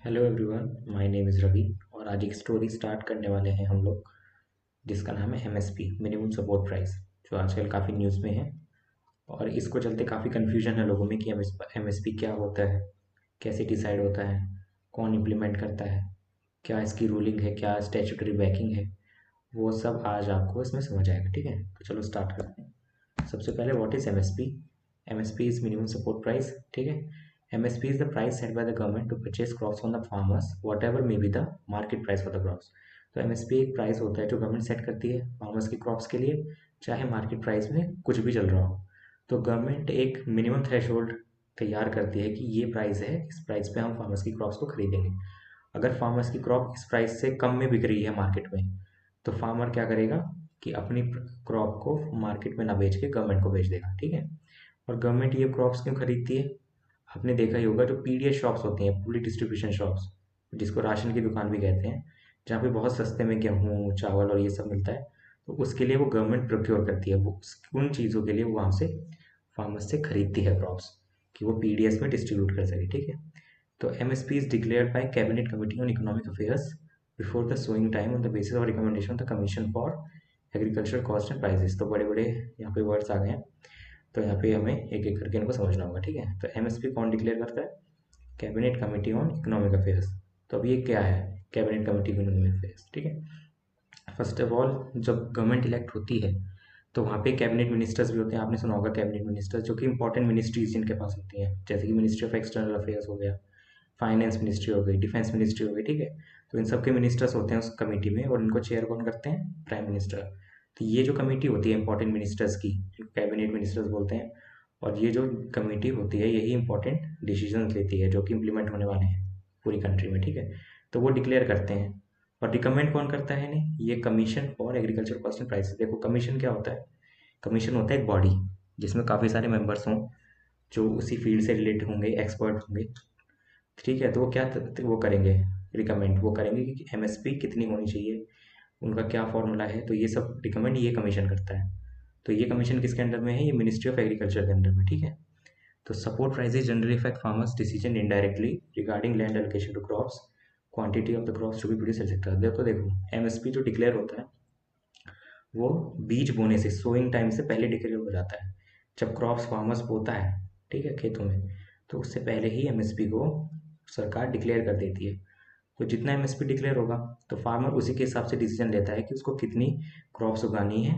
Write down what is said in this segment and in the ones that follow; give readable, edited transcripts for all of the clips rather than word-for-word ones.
Hello everyone, my name is Ravi और आज एक स्टोरी स्टार्ट करने वाले हैं हम लोग जिसका नाम है एमएसपी मिनिमम सपोर्ट प्राइस, जो आजकल काफ़ी न्यूज़ में है। और इसको चलते काफ़ी कन्फ्यूजन है लोगों में कि एमएसपी क्या होता है, कैसे डिसाइड होता है, कौन इम्प्लीमेंट करता है, क्या इसकी रूलिंग है, क्या स्टैट्यूटरी बैकिंग है। वो सब आज आपको इसमें समझ आएगा। ठीक है, तो चलो स्टार्ट करते हैं। सबसे पहले what is MSP? MSP is minimum support price. ठीक है, MSP is the price set by the government to purchase crops from the farmers, whatever may be the market price for the crops. तो MSP एक price होता है जो government set करती है farmers की क्रॉप्स के लिए, चाहे मार्केट प्राइस में कुछ भी चल रहा हो। तो गवर्नमेंट एक मिनिमम थ्रेशोल्ड तैयार करती है कि ये प्राइस है, इस प्राइस पे हम फार्मर्स की क्रॉप्स को खरीदेंगे। अगर फार्मर्स की क्रॉप इस प्राइस से कम में बिक रही है मार्केट में, तो फार्मर क्या करेगा कि अपनी क्रॉप को मार्केट में ना बेच के गवर्नमेंट को बेच देगा। ठीक है, और गवर्नमेंट ये क्रॉप्स क्यों खरीदती है? आपने देखा ही होगा, जो पीडीएस शॉप्स होती हैं, पब्लिक डिस्ट्रीब्यूशन शॉप्स, जिसको राशन की दुकान भी कहते हैं, जहाँ पे बहुत सस्ते में गेहूँ चावल और ये सब मिलता है, तो उसके लिए वो गवर्नमेंट प्रोक्योर करती है, वो उन चीज़ों के लिए वो वहाँ से फार्मर्स से खरीदती है क्रॉप्स, कि वो पीडीएस में डिस्ट्रीब्यूट कर सके। ठीक है, तो MSP is declared by cabinet committee on economic affairs before the sowing time on the basis of recommendation of the commission for agriculture cost and prices. तो बड़े बड़े यहाँ पे वर्ड्स आ गए हैं, तो यहाँ पे हमें एक एक करके इनको समझना होगा। ठीक है, तो एमएसपी कौन डिक्लेयर करता है? Cabinet committee on economic affairs. तो अब ये क्या है cabinet committee on economic affairs? ठीक है, फर्स्ट ऑफ ऑल जब गवर्नमेंट इलेक्ट होती है तो वहाँ पे कैबिनेट मिनिस्टर्स भी होते हैं। आपने सुना होगा कैबिनेट मिनिस्टर्स, जो कि इंपॉर्टेंट मिनिस्ट्रीज जिनके पास होती हैं, जैसे कि मिनिस्ट्री ऑफ एक्सटर्नल अफेयर्स हो गया, फाइनेंस मिनिस्ट्री हो गई, डिफेंस मिनिस्ट्री हो गई। ठीक है, तो इन सब के मिनिस्टर्स होते हैं उस कमेटी में, और इनको चेयर कौन करते हैं? Prime minister. तो ये जो कमेटी होती है इंपॉर्टेंट मिनिस्टर्स की, जो कैबिनेट मिनिस्टर्स बोलते हैं, और ये जो कमेटी होती है यही इंपॉर्टेंट डिसीजन लेती है जो कि इम्प्लीमेंट होने वाले हैं पूरी कंट्री में। ठीक है, तो वो डिक्लेयर करते हैं। और रिकमेंड कौन करता है इन्हें? ये commission for agriculture cost and prices. देखो, कमीशन क्या होता है? कमीशन होता है एक बॉडी जिसमें काफ़ी सारे मेंबर्स हों, जो उसी फील्ड से रिलेटेड होंगे, एक्सपर्ट होंगे। ठीक है, तो वो क्या वो करेंगे, रिकमेंड वो करेंगे कि एमएसपी कितनी होनी चाहिए, उनका क्या फॉर्मूला है, तो ये सब रिकमेंड ये कमीशन करता है। तो ये कमीशन किसके अंडर में है? ये मिनिस्ट्री ऑफ एग्रीकल्चर के अंडर में। ठीक है, तो support prices generally effect farmers decision indirectly regarding land allocation to crops, quantity of the crops to be produce etcetera. देखो एमएसपी जो डिक्लेयर होता है वो बीज बोने से, सोइंग टाइम से पहले डिक्लेयर हो जाता है। जब क्रॉप्स फार्मर्स बोता है, ठीक है, खेतों में, तो उससे पहले ही एमएसपी को सरकार डिक्लेयर कर देती है। तो जितना एमएसपी डिक्लेयर होगा तो फार्मर उसी के हिसाब से डिसीजन लेता है कि उसको कितनी क्रॉप्स उगानी है,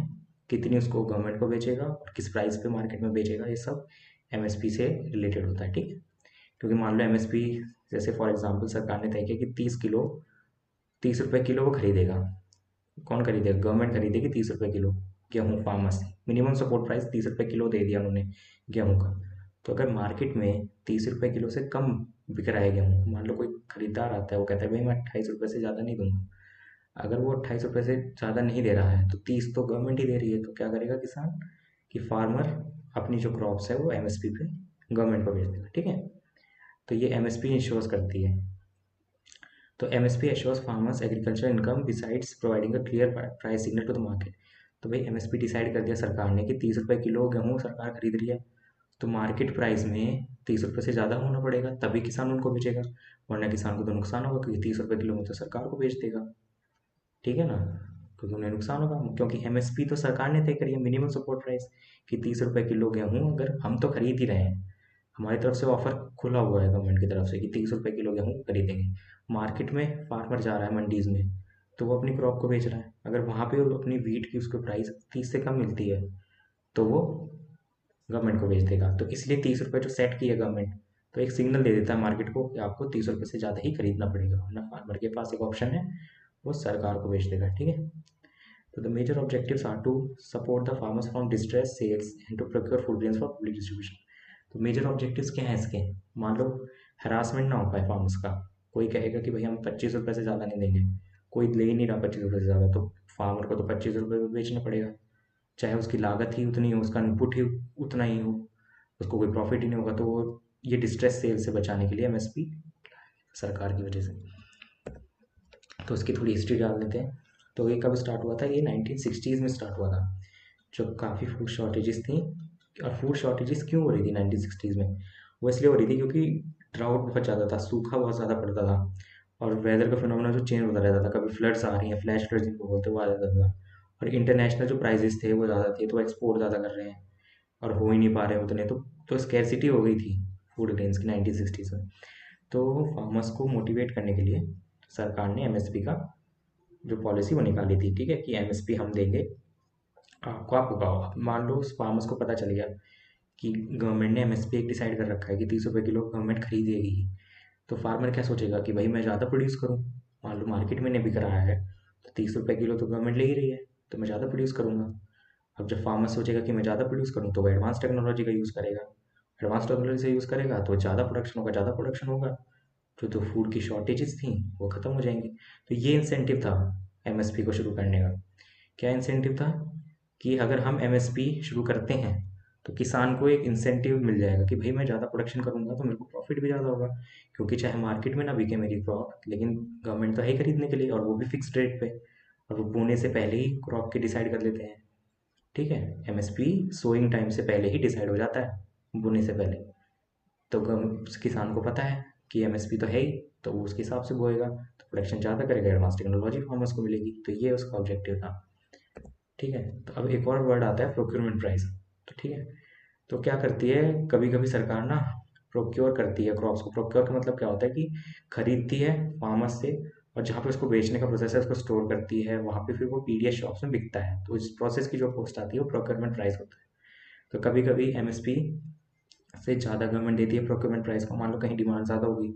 कितनी उसको गवर्नमेंट को बेचेगा और किस प्राइस पे मार्केट में बेचेगा। ये सब एमएसपी से रिलेटेड होता है। ठीक है, क्योंकि मान लो एमएसपी, जैसे फॉर एग्जांपल सरकार ने तय किया कि 30 किलो, 30 रुपये किलो वो खरीदेगा। कौन खरीदेगा? गवर्नमेंट खरीदेगी 30 रुपये किलो गेहूँ फार्मर से। मिनिमम सपोर्ट प्राइस 30 रुपये किलो दे दिया उन्होंने गेहूँ का। तो अगर मार्केट में 30 रुपये किलो से कम बिक रहा है गेहूँ, मान लो कोई खरीदार आता है, वो कहता है भाई मैं 28 रुपये से ज़्यादा नहीं दूंगा। अगर वो 28 रुपये से ज़्यादा नहीं दे रहा है तो 30 तो गवर्नमेंट ही दे रही है, तो क्या करेगा किसान? कि फार्मर अपनी जो क्रॉप्स है वो एमएसपी पे गवर्नमेंट को बेच देगा। ठीक है, तो ये एमएसपी इंश्योर करती है। तो MSP assures farmers agriculture income besides providing a clear price signal to the market. तो भाई एमएसपी डिसाइड कर दिया सरकार ने कि 30 रुपये किलो गेहूँ सरकार खरीद रही है, तो मार्केट प्राइस में 30 रुपये से ज़्यादा होना पड़ेगा, तभी किसान उनको बेचेगा, वरना किसान को तो नुकसान होगा, क्योंकि 30 रुपये किलो में तो सरकार को बेच देगा। ठीक है ना, क्योंकि उन्हें नुकसान होगा, क्योंकि एमएसपी तो सरकार ने तय करी है, मिनिमम सपोर्ट प्राइस, कि 30 रुपये किलो गेहूँ अगर हम तो खरीद ही रहे हैं, हमारी तरफ से ऑफर खुला हुआ है गवर्नमेंट की तरफ से कि 30 रुपये किलो गेहूँ खरीदेंगे। मार्केट में फार्मर जा रहा है मंडीज में, तो वो अपनी क्रॉप को बेच रहा है, अगर वहाँ पे वो अपनी वीट की उसको प्राइस 30 से कम मिलती है तो वो गवर्नमेंट को बेच देगा। तो इसलिए 30 रुपये जो सेट की है गवर्नमेंट, तो एक सिग्नल दे देता है मार्केट को कि आपको 30 रुपये से ज़्यादा ही खरीदना पड़ेगा, वरना फार्मर के पास एक ऑप्शन है, वो सरकार को बेच देगा। ठीक है, तो the major objectives are to support the farmers from distress sales and to procure food grains for public distribution। तो मेजर ऑब्जेक्टिव्स क्या हैं इसके? मान लो हरासमेंट ना हो पाए फार्मर्स का, कोई कहेगा कि भाई हम 25 रुपये से ज़्यादा नहीं देंगे, कोई ले ही नहीं रहा 25 रुपये से ज़्यादा, तो फार्मर को तो 25 रुपये में बेचना पड़ेगा, चाहे उसकी लागत ही उतनी हो, उसका इनपुट ही उतना ही हो, उसको कोई प्रॉफिट ही नहीं होगा। तो वो ये डिस्ट्रेस सेल से बचाने के लिए एमएसपी सरकार की वजह से। तो उसकी थोड़ी हिस्ट्री डाल देते हैं। तो ये कब स्टार्ट हुआ था? ये 1960s में स्टार्ट हुआ था, जब काफ़ी फूड शॉर्टेजेस थी। और फूड शॉर्टेजेस क्यों हो रही थी 1960s में? वो इसलिए हो रही थी क्योंकि ड्राउट बहुत ज़्यादा था, सूखा बहुत ज़्यादा पड़ता था, और वेदर का फिनोमेना जो चेंज होता रहता था, कभी फ्लड्स आ रही हैं, फ्लैश फ्लड्स जिनको बोलते हैं वो आ जाता था। और इंटरनेशनल जो प्राइजेस थे वो ज़्यादा थे, तो एक्सपोर्ट ज़्यादा कर रहे हैं और हो ही नहीं पा रहे उतने, तो स्कैरसिटी हो गई थी फूड ग्रेन्स की 1960s में। तो फार्मर्स को मोटिवेट करने के लिए सरकार ने एमएसपी का जो पॉलिसी वो निकाली थी, ठीक है, कि एमएसपी हम देंगे आपको, आप उगाओ। अब मान लो उस फार्मर्स को पता चल गया कि गवर्नमेंट ने एमएसपी एक डिसाइड कर रखा है कि 30 रुपये किलो गवर्नमेंट खरीदेगी ही, तो फार्मर क्या सोचेगा कि भाई मैं ज़्यादा प्रोड्यूस करूँ। मान लो मार्केट में ने बिक रहा है तो 30 रुपये किलो तो गवर्नमेंट ले ही रही है, तो मैं ज़्यादा प्रोड्यूस करूँगा। अब जब फार्मर सोचेगा कि मैं ज़्यादा प्रोड्यूस करूँ तो वो एडवांस टेक्नोलॉजी का यूज़ करेगा, एडवांस टेक्नोलॉजी से यूज़ करेगा तो ज़्यादा प्रोडक्शन होगा, ज़्यादा प्रोडक्शन होगा, जो फूड की शॉर्टेजेस थी वो ख़त्म हो जाएंगी। तो ये इंसेंटिव था एमएसपी को शुरू करने का। क्या इंसेंटिव था कि अगर हम एमएसपी शुरू करते हैं तो किसान को एक इंसेंटिव मिल जाएगा कि भाई मैं ज़्यादा प्रोडक्शन करूँगा तो मेरे को प्रॉफिट भी ज़्यादा होगा, क्योंकि चाहे मार्केट में ना बिके मेरी क्रॉप, लेकिन गवर्नमेंट तो है ही खरीदने के लिए, और वो भी फिक्स्ड रेट पे, और वो बोने से पहले ही क्रॉप की डिसाइड कर लेते हैं। ठीक है, एमएसपी सोइंग टाइम से पहले ही डिसाइड हो जाता है, बोने से पहले। तो किसान को पता है कि एमएसपी तो है ही, तो वो उसके हिसाब से बोएगा, तो प्रोडक्शन ज़्यादा करेगा, एडवांस टेक्नोलॉजी फार्मर्स को मिलेगी, तो ये उसका ऑब्जेक्टिव था। ठीक है, तो अब एक और वर्ड आता है प्रोक्योरमेंट प्राइस। तो ठीक है, तो क्या करती है, कभी कभी सरकार ना प्रोक्योर करती है क्रॉप्स को। प्रोक्योर का मतलब क्या होता है कि खरीदती है फार्मर्स से, और जहाँ पे उसको बेचने का प्रोसेस है उसको स्टोर करती है, वहाँ पे फिर वो पीडीएस शॉप्स में बिकता है, तो इस प्रोसेस की जो कॉस्ट आती है वो प्रोक्योरमेंट प्राइस होता है। तो कभी कभी एमएसपी से ज़्यादा गवर्नमेंट देती है प्रोक्योरमेंट प्राइस को। मान लो कहीं डिमांड ज़्यादा होगी,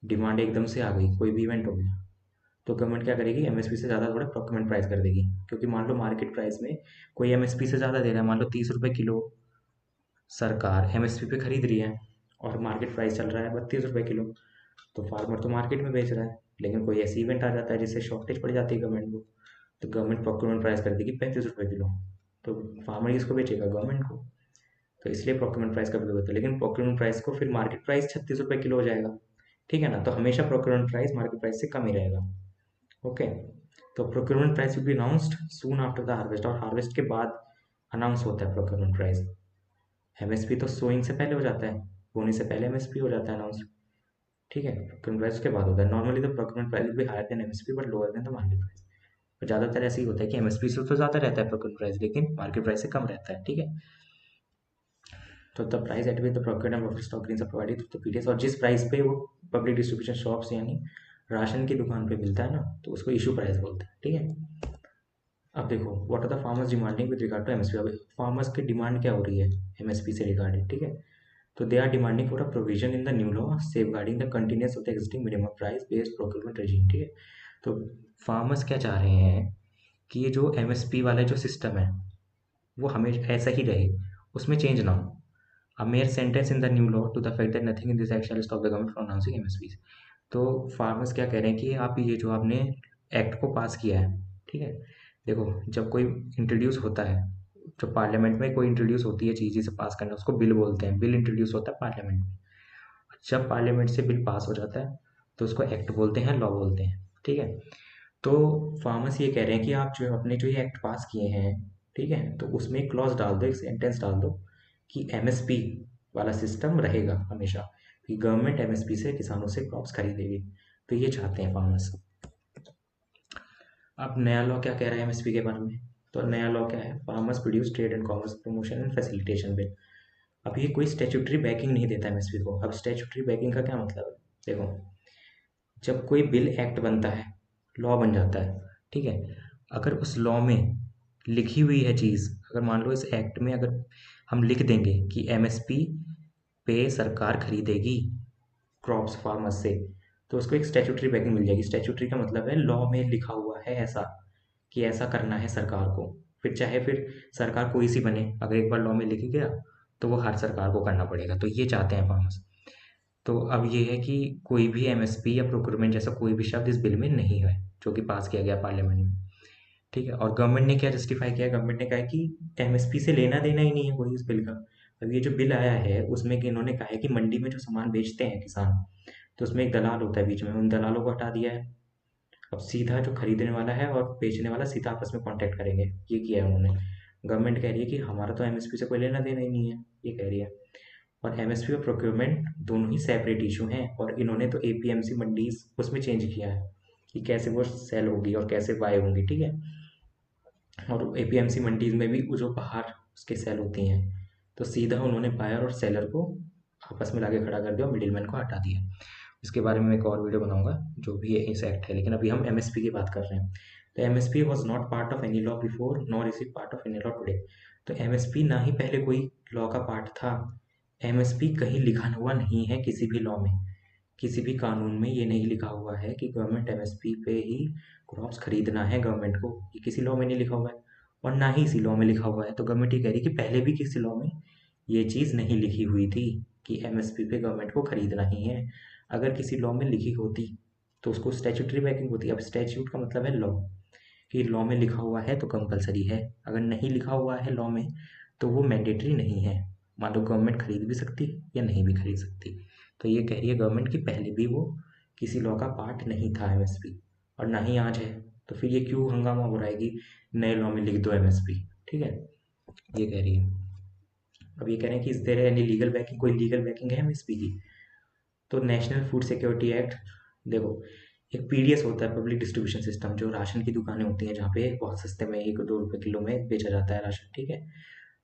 डिमांड एकदम से आ गई, कोई भी इवेंट हो गया, तो गवर्नमेंट क्या करेगी, एमएसपी से ज़्यादा थोड़ा प्रोक्योरमेंट प्राइस कर देगी। क्योंकि मान लो मार्केट प्राइस में कोई एमएसपी से ज़्यादा दे रहा है, मान लो 30 रुपये किलो सरकार एमएसपी पे खरीद रही है, और मार्केट प्राइस चल रहा है 32 रुपये किलो, तो फार्मर तो मार्केट में बेच रहा है, लेकिन कोई ऐसी इवेंट आ जाता है जिससे शॉर्टेज पड़ जाती है गवर्नमेंट को, तो गवर्नमेंट प्रोक्योरमेंट प्राइस कर देगी 35 रुपये किलो, तो फार्मर इसको बेचेगा गवर्नमेंट को। तो इसलिए प्रोक्योरमेंट प्राइस का भी होता है, लेकिन प्रोक्योरमेंट प्राइस को फिर मार्केट प्राइस 36 रुपये किलो हो जाएगा। ठीक है ना, तो हमेशा प्रोक्योरमेंट प्राइस मार्केट प्राइस से कम ही रहेगा। ओके, तो procurement price will B announced soon after the harvest, और हार्वेस्ट के बाद अनाउंस होता है प्रोक्योरमेंट प्राइस। एमएसपी तो सोइंग से पहले हो जाता है, बोने से पहले एमएसपी हो जाता है अनाउंस। ठीक है, प्रोक्योरमेंट प्राइस के बाद होता है। Normally the procurement price will be higher than MSP but lower than the market price. तो ज़्यादातर ऐसे ही होता है कि एमएसपी से तो ज़्यादा रहता है प्रोक्योरमेंट प्राइस, लेकिन मार्केट प्राइस से कम रहता है। ठीक है, तो the price at which the procured and stock grains are provided through the PDS, और जिस प्राइस पे वो पब्लिक डिस्ट्रीब्यूशन शॉप्स यानी राशन की दुकान पे मिलता है ना, तो उसको इशू प्राइस बोलते हैं। ठीक है, अब देखो what are the farmers demanding with regard to MSP. अब फार्मर्स की डिमांड क्या हो रही है एमएसपी से रिगार्डेड। ठीक है, तो they are demanding for a provision in the new law safeguarding the continuance of the existing minimum price based procurement regime। ठीक है, तो फार्मर्स क्या चाह रहे हैं कि ये जो एमएसपी वाला जो सिस्टम है वो हमेशा ऐसा ही रहे, उसमें चेंज ना हो। A mere sentence in the new law to the fact that nothing in this act shall stop the government from announcing MSPs। तो फार्मर्स क्या कह रहे हैं कि आप ये जो आपने एक्ट को पास किया है, ठीक है, देखो जब कोई इंट्रोड्यूस होता है, जब पार्लियामेंट में कोई इंट्रोड्यूस होती है चीज़ जिसे पास करना, उसको बिल बोलते हैं। बिल इंट्रोड्यूस होता है पार्लियामेंट में, जब पार्लियामेंट से बिल पास हो जाता है तो उसको एक्ट बोलते हैं, लॉ बोलते हैं। ठीक है, तो फार्मर्स ये कह रहे हैं कि आप जो अपने जो ये एक्ट पास किए हैं, ठीक है, तो उसमें एक क्लॉज डाल दो, एक सेंटेंस डाल दो कि एमएसपी वाला सिस्टम रहेगा हमेशा, कि गवर्नमेंट एमएसपी से किसानों से क्रॉप्स खरीदेगी। तो ये चाहते हैं फार्मर्स। अब नया लॉ क्या कह रहा है एमएसपी के बारे में, तो नया लॉ क्या है, farmers produce trade and commerce promotion and facilitation bill. अब ये कोई स्टेचुटरी बैकिंग नहीं देता एमएसपी को। अब स्टेचुटरी बैकिंग का क्या मतलब है, देखो जब कोई बिल एक्ट बनता है, लॉ बन जाता है, ठीक है, अगर उस लॉ में लिखी हुई है चीज़, अगर मान लो इस एक्ट में अगर हम लिख देंगे कि एमएसपी पे सरकार खरीदेगी क्रॉप्स फार्मर्स से, तो उसको एक स्टैट्यूटरी बैकिंग मिल जाएगी। स्टैट्यूटरी का मतलब है लॉ में लिखा हुआ है ऐसा, कि ऐसा करना है सरकार को। फिर चाहे फिर सरकार कोई सी बने, अगर एक बार लॉ में लिख गया तो वो हर सरकार को करना पड़ेगा। तो ये चाहते हैं फार्मर्स। तो अब ये है कि कोई भी एमएसपी या प्रोक्योरमेंट जैसा कोई भी शब्द इस बिल में नहीं है, जो कि पास किया गया पार्लियामेंट में। ठीक है, और गवर्नमेंट ने क्या जस्टिफाई किया, गवर्नमेंट ने कहा है कि एमएसपी से लेना देना ही नहीं है कोई इस बिल का। अब ये जो बिल आया है उसमें कि इन्होंने कहा है कि मंडी में जो सामान बेचते हैं किसान, तो उसमें एक दलाल होता है बीच में, उन दलालों को हटा दिया है। अब सीधा जो खरीदने वाला है और बेचने वाला सीधा आपस में कांटेक्ट करेंगे, ये किया है उन्होंने। गवर्नमेंट कह रही है कि हमारा तो एमएसपी से कोई लेना देना ही नहीं है, ये कह रही है। और एमएसपी और प्रोक्योरमेंट दोनों ही सेपरेट इशू हैं, और इन्होंने तो एपीएमसी मंडीज उसमें चेंज किया है कि कैसे वो सेल होगी और कैसे बाय होंगी, ठीक है। और एपीएमसी मंडीज में भी वो जो बाहर उसके सेल होती हैं, तो सीधा उन्होंने बायर और सेलर को आपस में लाके खड़ा कर दिया और मिडिलमैन को हटा दिया। इसके बारे में मैं एक और वीडियो बनाऊंगा जो भी ये इस एक्ट है, लेकिन अभी हम एमएसपी की बात कर रहे हैं। तो MSP was not part of any law before nor is it part of any law today. तो एमएसपी ना ही पहले कोई लॉ का पार्ट था, एमएसपी कहीं लिखा हुआ नहीं है किसी भी लॉ में, किसी भी कानून में ये नहीं लिखा हुआ है कि गवर्नमेंट एमएसपी पे ही क्रॉप्स खरीदना है गवर्नमेंट को, ये किसी लॉ में नहीं लिखा हुआ है और ना ही इसी लॉ में लिखा हुआ है। तो गवर्नमेंट ये कह रही है कि पहले भी किसी लॉ में ये चीज़ नहीं लिखी हुई थी कि एमएसपी पे गवर्नमेंट को खरीदना ही है। अगर किसी लॉ में लिखी होती तो उसको स्टैट्यूटरी बैकिंग होती। अब स्टैट्यूट का मतलब है लॉ, कि लॉ में लिखा हुआ है तो कंपलसरी है, अगर नहीं लिखा हुआ है लॉ में तो वो मैंडेटरी नहीं है। मान लो गवर्नमेंट खरीद भी सकती या नहीं भी खरीद सकती। तो ये कह रही है गवर्नमेंट कि पहले भी वो किसी लॉ का पार्ट नहीं था एमएसपी, और ना ही आज है। तो फिर ये क्यों हंगामा हो रहा है कि नए लॉ में लिख दो एमएसपी, ठीक है, ये कह रही है। अब ये कह रहे हैं कि इस देर एनी लीगल बैकिंग, कोई लीगल बैकिंग है एमएसपी की। तो नेशनल फूड सिक्योरिटी एक्ट, देखो एक पीडीएस होता है, पब्लिक डिस्ट्रीब्यूशन सिस्टम, जो राशन की दुकानें होती हैं जहाँ पे बहुत सस्ते में 1-2 रुपये किलो में बेचा जाता है राशन, ठीक है।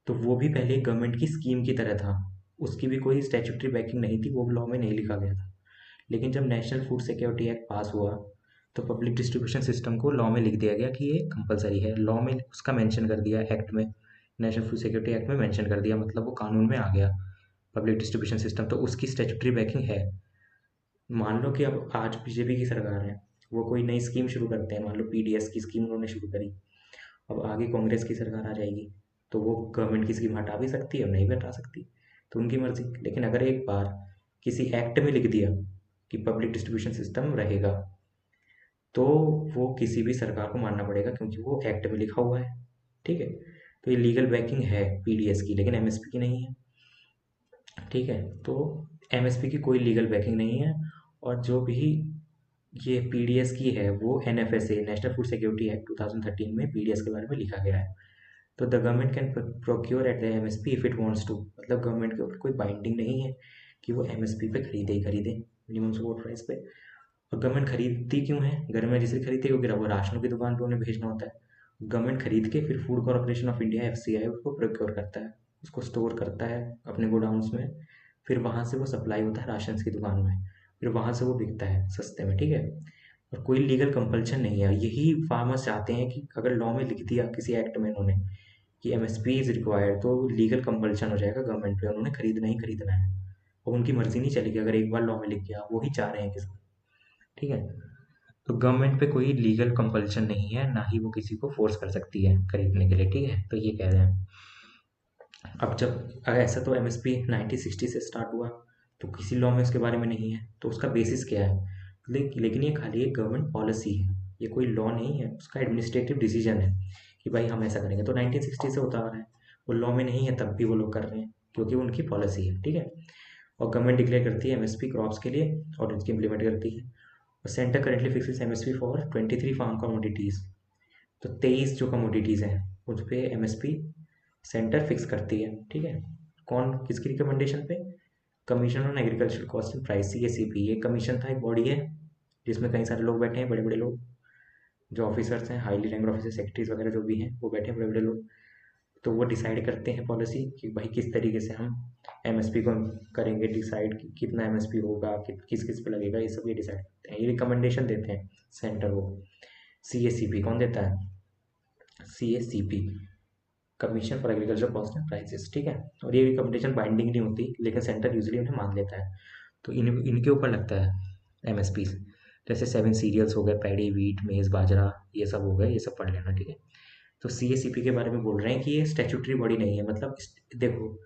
तो वो भी पहले गवर्नमेंट की स्कीम की तरह था, उसकी भी कोई स्टैट्यूटरी बैकिंग नहीं थी, वो लॉ में नहीं लिखा गया था। लेकिन जब नेशनल फूड सिक्योरिटी एक्ट पास हुआ तो पब्लिक डिस्ट्रीब्यूशन सिस्टम को लॉ में लिख दिया गया कि ये कंपलसरी है। लॉ में उसका मेंशन कर दिया, एक्ट में, नेशनल फूड सिक्योरिटी एक्ट में मेंशन कर दिया, मतलब वो कानून में आ गया पब्लिक डिस्ट्रीब्यूशन सिस्टम, तो उसकी स्टैट्यूटरी बैकिंग है। मान लो कि अब आज बीजेपी की सरकार है, वो कोई नई स्कीम शुरू करते हैं, मान लो पीडीएस की स्कीम उन्होंने शुरू करी, अब आगे कांग्रेस की सरकार आ जाएगी तो वो गवर्नमेंट की स्कीम हटा भी सकती है और नहीं भी हटा सकती, तो उनकी मर्जी। लेकिन अगर एक बार किसी एक्ट में लिख दिया कि पब्लिक डिस्ट्रीब्यूशन सिस्टम रहेगा, तो वो किसी भी सरकार को मानना पड़ेगा क्योंकि वो एक्ट में लिखा हुआ है, ठीक है। तो ये लीगल बैकिंग है पीडीएस की, लेकिन एमएसपी की नहीं है, ठीक है। तो एमएसपी की कोई लीगल बैकिंग नहीं है, और जो भी ये पीडीएस की है वो NFSA, national food security act 2013 में पीडीएस के बारे में लिखा गया है। तो the government can procure at the MSP if it wants to, मतलब गवर्नमेंट के ऊपर कोई बाइंडिंग नहीं है कि वो एमएसपी पे खरीदे ही खरीदे, मिनिमम सपोर्ट प्राइस पे। और गवर्नमेंट खरीदती क्यों है, गवर्नमेंट इसलिए खरीदती है क्योंकि वो राशनों की दुकान पे उन्हें भेजना होता है। गवर्नमेंट खरीद के फिर food corporation of India FCI उसको प्रोक्योर करता है, उसको स्टोर करता है अपने गोडाउन्स में, फिर वहाँ से वो सप्लाई होता है राशन की दुकान में, फिर वहाँ से वो बिकता है सस्ते में, ठीक है। और कोई लीगल कंपल्शन नहीं है। यही फार्मर्स चाहते हैं कि अगर लॉ में लिख दिया किसी एक्ट में इन्होंने कि एमएसपी इज रिक्वायर्ड, तो लीगल कंपल्शन हो जाएगा गवर्नमेंट पे, उन्होंने खरीदना ही खरीदना है और उनकी मर्जी नहीं चलेगी अगर एक बार लॉ में लिख गया, वो ही चाह रहे हैं किसान, ठीक है। तो गवर्नमेंट पे कोई लीगल कंपल्शन नहीं है, ना ही वो किसी को फोर्स कर सकती है खरीदने के लिए, ठीक है। तो ये कह रहे हैं। अब जब ऐसा तो एमएसपी 1960 से स्टार्ट हुआ, तो किसी लॉ में उसके बारे में नहीं है, तो उसका बेसिस क्या है। लेकिन ये खाली एक गवर्नमेंट पॉलिसी है, ये कोई लॉ नहीं है, उसका एडमिनिस्ट्रेटिव डिसीजन है कि भाई हम ऐसा करेंगे। तो 1960 से होता आ रहा है, वो लॉ में नहीं है तब भी वो लोग कर रहे हैं क्योंकि उनकी पॉलिसी है, ठीक है। और गवर्नमेंट डिक्लेयर करती है एमएसपी क्रॉप्स के लिए और उसकी इम्प्लीमेंट करती है। और centre currently fixes MSP for 23 farm commodities. तो 23 जो कमोडिटीज़ हैं उस पर एमएसपी सेंटर फिक्स करती है, ठीक है। कौन, किसकी रिकमेंडेशन पे, commission on agriculture cost and price, CACP. ये कमीशन था, एक बॉडी है जिसमें कई सारे लोग बैठे हैं, बड़े बड़े लोग जो ऑफिसर्स हैं, हाईली रैंक ऑफिसर, सेक्रेटरीज वगैरह जो भी हैं वो बैठे हैं, बड़े बड़े लोग। तो वो डिसाइड करते हैं पॉलिसी कि भाई किस तरीके से हम एमएसपी को करेंगे डिसाइड, कि कितना एमएसपी होगा, किस किस पे लगेगा, ये सब ये डिसाइड करते हैं, ये रिकमेंडेशन देते हैं सेंटर को। सीएसीपी कौन देता है, CACP, commission for agriculture cost and prices, ठीक है। और ये रिकमेंडेशन बाइंडिंग नहीं होती, लेकिन सेंटर यूजली उन्हें मान लेता है। तो इनके ऊपर लगता है एमएसपी, जैसे 7 सीरियल्स हो गए, पैडी, व्हीट, मेज़, बाजरा, ये सब हो गए, ये सब पढ़ लेना, ठीक है। तो सीएसीपी के बारे में बोल रहे हैं कि ये स्टैट्यूटरी बॉडी नहीं है, मतलब देखो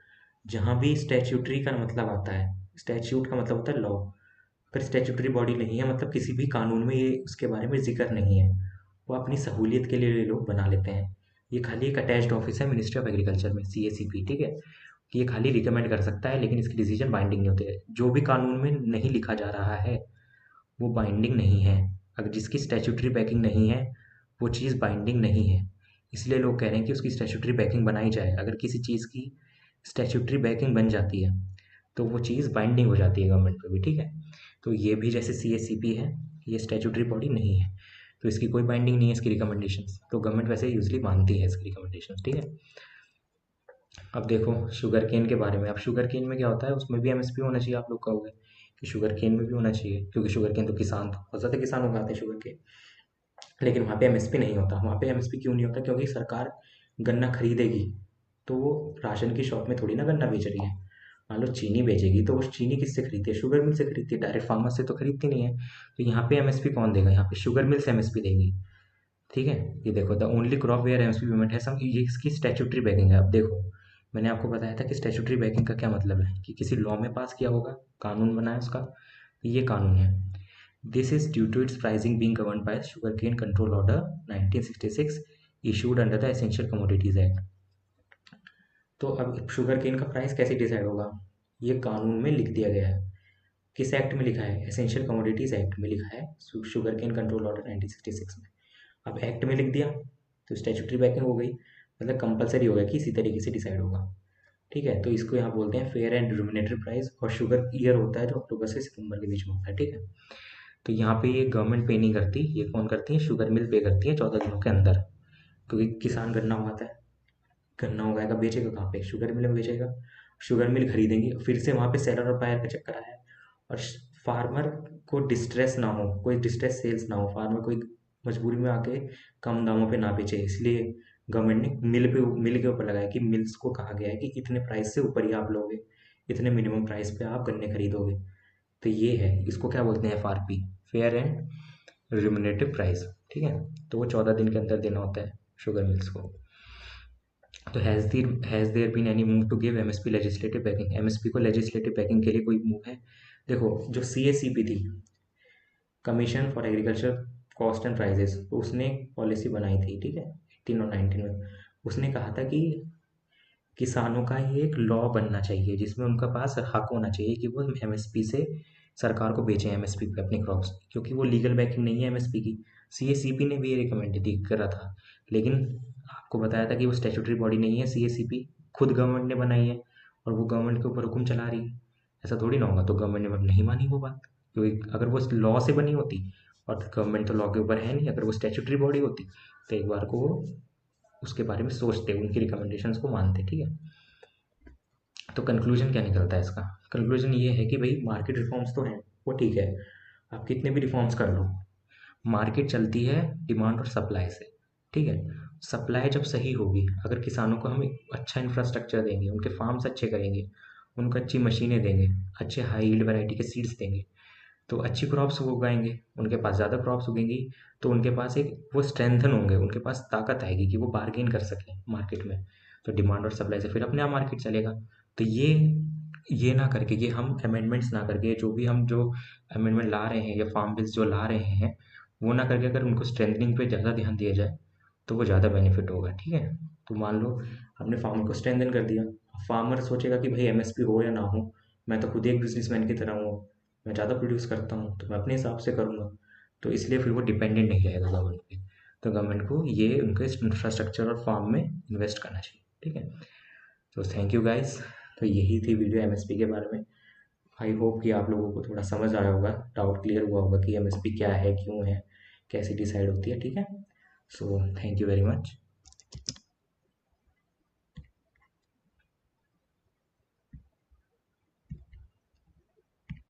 जहाँ भी स्टैट्यूटरी का मतलब आता है, स्टैट्यूट का मतलब होता है लॉ, अगर स्टैट्यूटरी बॉडी नहीं है मतलब किसी भी कानून में ये उसके बारे में जिक्र नहीं है, वो अपनी सहूलियत के लिए ये लोग बना लेते हैं। ये खाली एक अटैच्ड ऑफिस है मिनिस्ट्री ऑफ एग्रीकल्चर में, सीएसीपी, ठीक है। कि ये खाली रिकमेंड कर सकता है लेकिन इसकी डिसीजन बाइंडिंग नहीं होती है। जो भी कानून में नहीं लिखा जा रहा है वो बाइंडिंग नहीं है, अगर जिसकी स्टैट्यूटरी बैकिंग नहीं है वो चीज़ बाइंडिंग नहीं है। इसलिए लोग कह रहे हैं कि उसकी स्टैट्यूटरी बैकिंग बनाई जाए। अगर किसी चीज़ की स्टैट्यूटरी बैकिंग बन जाती है तो वो चीज़ बाइंडिंग हो जाती है गवर्नमेंट पे भी, ठीक है। तो ये भी जैसे CACP है, ये स्टैट्यूटरी बॉडी नहीं है, तो इसकी कोई बाइंडिंग नहीं है इसकी रिकमेंडेशंस, तो गवर्नमेंट वैसे यूजली मानती है इसकी रिकमेंडेशंस, ठीक है। अब देखो शुगर केन के बारे में। अब शुगर केन में क्या होता है, उसमें भी MSP होना चाहिए, आप लोग कहोगे कि शुगर केन में भी होना चाहिए, क्योंकि शुगर केन तो किसान, बहुत ज़्यादा किसान उगाते हैं शुगर केन, लेकिन वहाँ पे MSP नहीं होता। वहाँ पे MSP क्यों नहीं होता, क्योंकि सरकार गन्ना खरीदेगी, तो वो राशन की शॉप में थोड़ी ना गन्ना बेच रही है। मान लो चीनी बेचेगी, तो वो चीनी किससे खरीदती है, शुगर मिल से खरीदती है, डायरेक्ट फार्मर से तो खरीदती नहीं है। तो यहाँ पे MSP कौन देगा, यहाँ पे शुगर मिल्स MSP देगी, ठीक है। ये देखो, the only crop where MSP payment है सम, ये इसकी स्टैट्यूटरी बैकिंग है। अब देखो, मैंने आपको बताया था कि स्टैट्यूटरी बैकिंग का क्या मतलब है, कि किसी लॉ में पास किया होगा, कानून बना है उसका, ये कानून है। This is due to its pricing being governed by sugarcane control order 1966 issued under the essential commodities act. तो अब शुगर केन का प्राइस कैसे डिसाइड होगा, ये कानून में लिख दिया गया है। किस एक्ट में लिखा है, एसेंशियल कमोडिटीज एक्ट में लिखा है, शुगर केन कंट्रोल ऑर्डर 1966 में। अब एक्ट में लिख दिया तो स्टैट्यूटरी बैकिंग हो गई, मतलब कंपलसरी हो गया कि इसी तरीके से डिसाइड होगा, ठीक है। तो इसको यहाँ बोलते हैं फेयर एंड डिनोमिनेटर प्राइस, और शुगर ईयर होता है जो अक्टूबर से सितंबर के बीच में होता है, ठीक है। तो यहाँ पे ये गवर्नमेंट पे नहीं करती, ये कौन करती है, शुगर मिल पे करती है 14 दिनों के अंदर, क्योंकि किसान गन्ना उगाता है, गन्ना उगाएगा बेचेगा कहाँ पे, शुगर मिल में बेचेगा, शुगर मिल खरीदेंगे, फिर से वहाँ पे सेलर और बायर का चक्कर आया है। और फार्मर को डिस्ट्रेस ना हो, कोई डिस्ट्रेस सेल्स ना हो, फार्मर कोई मजबूरी में आके कम दामों पे ना बेचे, इसलिए गवर्नमेंट ने मिल के ऊपर लगाया कि मिल्स को कहा गया है कि इतने प्राइस से ऊपर ही आप लोगे, इतने मिनिमम प्राइस पे आप गन्ने खरीदोगे। तो ये है, इसको क्या बोलते हैं, FRP, fair and remunerative price, ठीक है। तो वो 14 दिन के अंदर देना होता है शुगर मिल्स को। तो has there been any move to give MSP legislative backing, MSP को लेजिस्लेटिव बैकिंग के लिए कोई मूव है। देखो जो CACP थी, commission for agriculture cost and prices, तो उसने एक पॉलिसी बनाई थी, ठीक है, 18 और 19 में। उसने कहा था कि किसानों का ये एक लॉ बनना चाहिए जिसमें उनका पास हक होना चाहिए कि वो MSP से सरकार को बेचें, MSP पे अपनी क्रॉप्स, क्योंकि वो लीगल बैकिंग नहीं है MSP की। CACP ने भी ये रिकमेंड करा था, लेकिन आपको बताया था कि वो स्टैट्यूटरी बॉडी नहीं है, CACP खुद गवर्नमेंट ने बनाई है, और वो गवर्नमेंट के ऊपर हुक्म चला रही है। ऐसा थोड़ी ना होगा, तो गवर्नमेंट ने नहीं मानी वो बात, क्योंकि अगर वो लॉ से बनी होती, और गवर्नमेंट तो लॉ के ऊपर है नहीं, अगर वो स्टैट्यूटरी बॉडी होती तो एक बार को वो उसके बारे में सोचते, उनकी रिकमेंडेशंस को मानते, ठीक है। तो कंक्लूजन क्या निकलता है इसका, कंक्लूजन ये है कि भाई मार्केट रिफॉर्म्स तो हैं, वो ठीक है, आप कितने भी रिफॉर्म्स कर लो, मार्केट चलती है डिमांड और सप्लाई से, ठीक है। सप्लाई जब सही होगी, अगर किसानों को हम अच्छा इंफ्रास्ट्रक्चर देंगे, उनके फार्म्स अच्छे करेंगे, उनको अच्छी मशीनें देंगे, अच्छे हाई यील्ड वैरायटी के सीड्स देंगे, तो अच्छी क्रॉप्स वो उगाएंगे, उनके पास ज़्यादा क्रॉप्स उगेंगी, तो उनके पास एक वो स्ट्रेंथन होंगे, उनके पास ताकत आएगी कि वो बार्गेन कर सकें मार्केट में, तो डिमांड और सप्लाई से फिर अपने आप मार्केट चलेगा। तो ये ना करके, ये हम अमेंडमेंट्स ना करके, जो अमेंडमेंट ला रहे हैं या फार्म बिल्स जो ला रहे हैं, वो ना करके अगर उनको स्ट्रेंथनिंग पे ज़्यादा ध्यान दिया जाए तो वो ज़्यादा बेनिफिट होगा, ठीक है। तो मान लो हमने फार्मर को स्ट्रेंथन कर दिया, फार्मर सोचेगा कि भाई MSP हो या ना हो, मैं तो खुद एक बिजनेसमैन की तरह हूँ, मैं ज़्यादा प्रोड्यूस करता हूँ तो मैं अपने हिसाब से करूँगा, तो इसलिए फिर वो डिपेंडेंट नहीं रहेगा गवर्नमेंट पे। तो गवर्नमेंट को ये उनके इंफ्रास्ट्रक्चर और फार्म में इन्वेस्ट करना चाहिए, ठीक है। तो थैंक यू गाइस, तो यही थी वीडियो MSP के बारे में। आई होप कि आप लोगों को थोड़ा समझ आया होगा, डाउट क्लियर हुआ होगा कि MSP क्या है, क्यों है, कैसे डिसाइड होती है, ठीक है। So thank you very much.